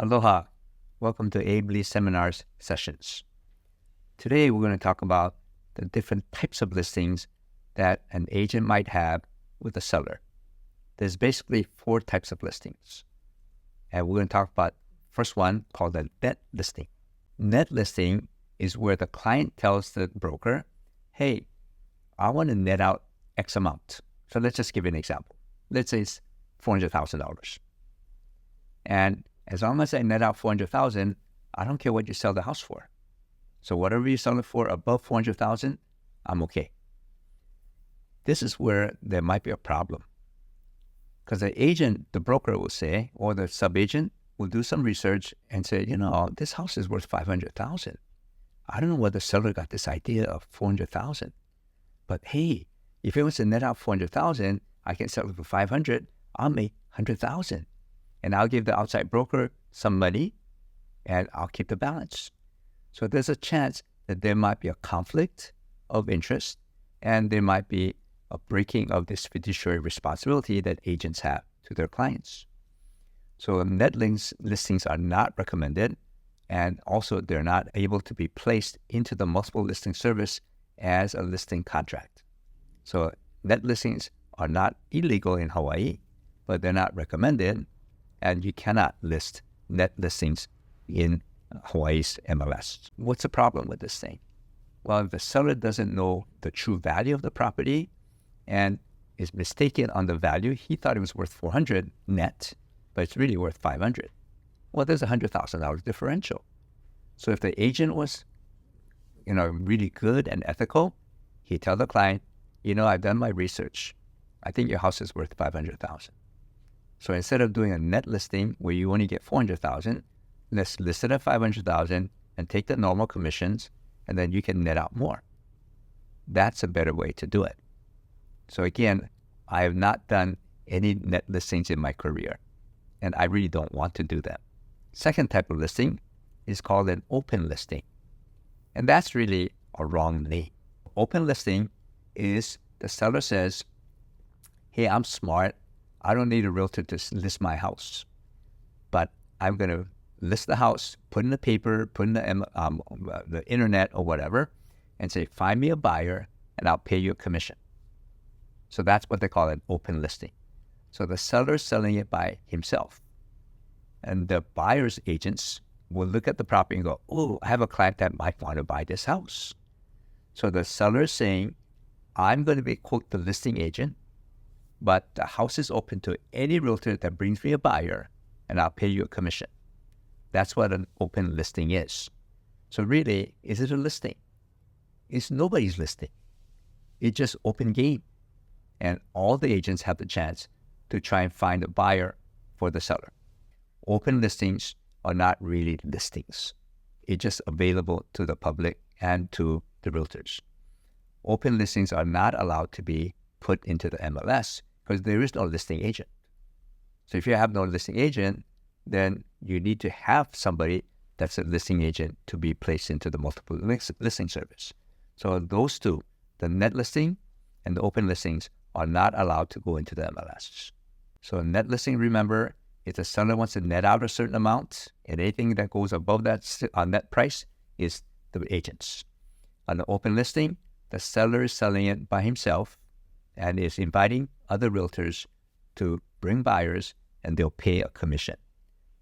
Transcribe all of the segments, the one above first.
Aloha. Welcome to Abe Lee Seminars sessions. Today we're going to talk about the different types of listings that an agent might have with a seller. There's basically 4 types of listings. And we're going to talk about first one called a net listing. Net listing is where the client tells the broker, hey, I want to net out X amount. So let's just give you an example. Let's say it's $400,000. And as long as I net out $400,000, I don't care what you sell the house for. So whatever you sell it for above $400,000, I'm okay. This is where there might be a problem. Because the agent, the broker will say, or the sub-agent will do some research and say, this house is worth $500,000. I don't know where the seller got this idea of $400,000. But hey, if it was to net out $400,000, I can sell it for $500,000. I'll make $100,000. And I'll give the outside broker some money, and I'll keep the balance. So there's a chance that there might be a conflict of interest, and there might be a breaking of this fiduciary responsibility that agents have to their clients. So net listings are not recommended, and also they're not able to be placed into the multiple listing service as a listing contract. So net listings are not illegal in Hawaii, but they're not recommended. And you cannot list net listings in Hawaii's MLS. What's the problem with this thing? Well, if the seller doesn't know the true value of the property and is mistaken on the value, he thought it was worth $400 net, but it's really worth $500. Well, there's a $100,000 differential. So if the agent was, really good and ethical, he'd tell the client, I've done my research. I think your house is worth $500,000. So instead of doing a net listing where you only get $400,000, let's list it at $500,000 and take the normal commissions, and then you can net out more. That's a better way to do it. So again, I have not done any net listings in my career, and I really don't want to do that. Second type of listing is called an open listing. And that's really a wrong name. Open listing is the seller says, hey, I'm smart. I don't need a realtor to list my house, but I'm going to list the house, put in the paper, put in the internet or whatever, and say, find me a buyer and I'll pay you a commission. So that's what they call an open listing. So the seller is selling it by himself. And the buyer's agents will look at the property and go, oh, I have a client that might want to buy this house. So the seller is saying, I'm going to be, quote, the listing agent, but the house is open to any realtor that brings me a buyer, and I'll pay you a commission. That's what an open listing is. So really, is it a listing? It's nobody's listing. It's just open game. And all the agents have the chance to try and find a buyer for the seller. Open listings are not really listings. It's just available to the public and to the realtors. Open listings are not allowed to be put into the MLS because there is no listing agent. So if you have no listing agent, then you need to have somebody that's a listing agent to be placed into the multiple listing service. So those two, the net listing and the open listings, are not allowed to go into the MLS. So a net listing, remember, if the seller wants to net out a certain amount, and anything that goes above that net price is the agents. On the open listing, the seller is selling it by himself and is inviting other realtors to bring buyers, and they'll pay a commission.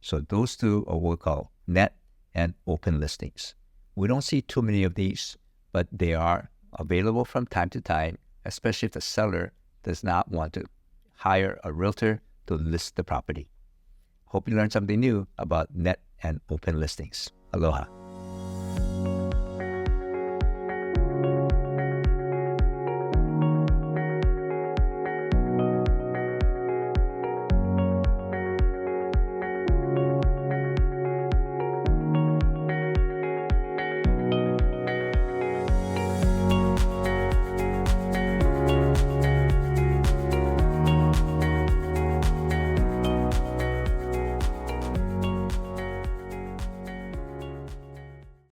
So those two are what we call net and open listings. We don't see too many of these, but they are available from time to time, especially if the seller does not want to hire a realtor to list the property. Hope you learned something new about net and open listings. Aloha.